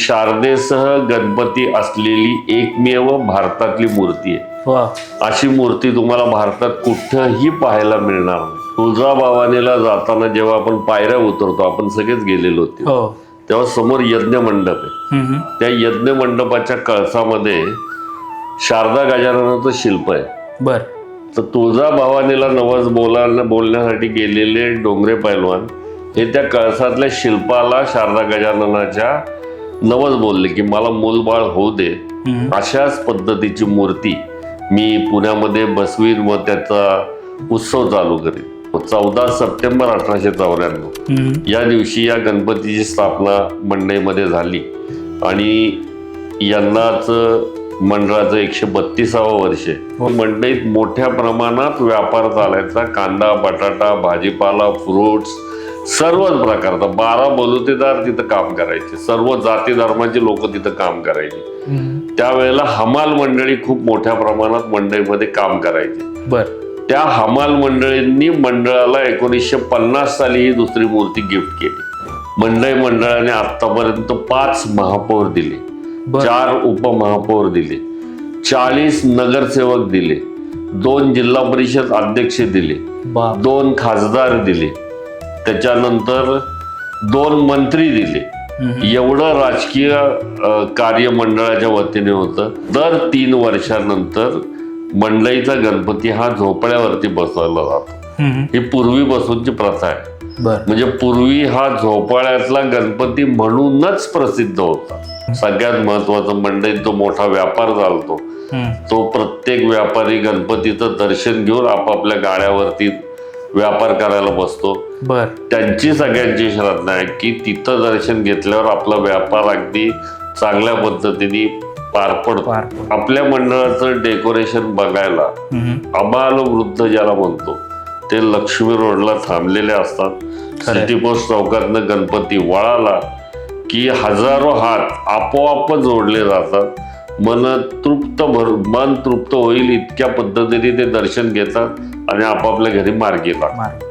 शारदेसह गणपती असलेली एकमेव भारतातली मूर्ती आहे। अशी मूर्ती तुम्हाला भारतात कुठेही पाहायला मिळणार नाही। तुळजाभवानीला जाताना जेव्हा आपण पायऱ्या उतरतो, आपण सगळेच गेलेलो होतो, तेव्हा समोर यज्ञ मंडप आहे। त्या यज्ञ मंडपाच्या कळसामध्ये शारदा गजाननाचं शिल्प आहे। बर तर तुळजाभवानीला नवस बोलण्यासाठी गेलेले डोंगरे पैलवान हे त्या कळसातल्या शिल्पाला शारदा गजाननाच्या नवस बोलले की मला मूलबाळ होऊ दे। अशाच पद्धतीची मूर्ती मी पुण्यामध्ये बसवीन व त्याचा उत्सव चालू करेन। 14 सप्टेंबर 1894 या दिवशी या गणपतीची स्थापना मंडईमध्ये झाली आणि यंदाच मंडळाचं 132वं वर्ष आहे। मंडईत मोठ्या प्रमाणात व्यापार चालायचा। कांदा, बटाटा, भाजीपाला, फ्रुट्स सर्वच प्रकारचा। 12 बलुतेदार तिथं काम करायचे। सर्व जाती धर्माचे लोक तिथं काम करायचे। त्यावेळेला हमाल मंडळी खूप मोठ्या प्रमाणात मंडईमध्ये काम करायचे। बर त्या हमाल मंडळींनी मंडळाला 1950 साली ही दुसरी मूर्ती गिफ्ट केली। मंडळाने आतापर्यंत 5 महापौर दिले, 4 उपमहापौर दिले, 40 नगरसेवक दिले, 2 जिल्हा परिषद अध्यक्ष दिले, 2 खासदार दिले, त्याच्यानंतर 2 मंत्री दिले। एवढं राजकीय कार्य मंडळाच्या वतीने होतं। दर 3 वर्षानंतर मंडईचा गणपती हा झोपड्यावरती बसवला जातो। ही पूर्वीपासूनची प्रथा आहे। म्हणजे पूर्वी हा झोपाळ्यातला गणपती म्हणूनच प्रसिद्ध होता। सगळ्यात महत्वाचं, मंडईत जो मोठा व्यापार चालतो तो प्रत्येक व्यापारी गणपतीचं दर्शन घेऊन आपापल्या गाड्यावरती व्यापार करायला बसतो। त्यांची सगळ्यांची श्रद्धा आहे की तिथं दर्शन घेतल्यावर आपला व्यापार अगदी चांगल्या पद्धतीने पार पडतो। आपल्या मंडळाचं डेकोरेशन बघायला अबाल वृद्ध ज्याला म्हणतो ते लक्ष्मी रोडला थांबलेले असतात। सिटी पोस्ट चौकातनं गणपती वळाला की हजारो हात आपोआप जोडले जातात। मन तृप्त होईल इतक्या पद्धतीने ते दर्शन घेतात आणि आपापल्या घरी मार्गी लागतात।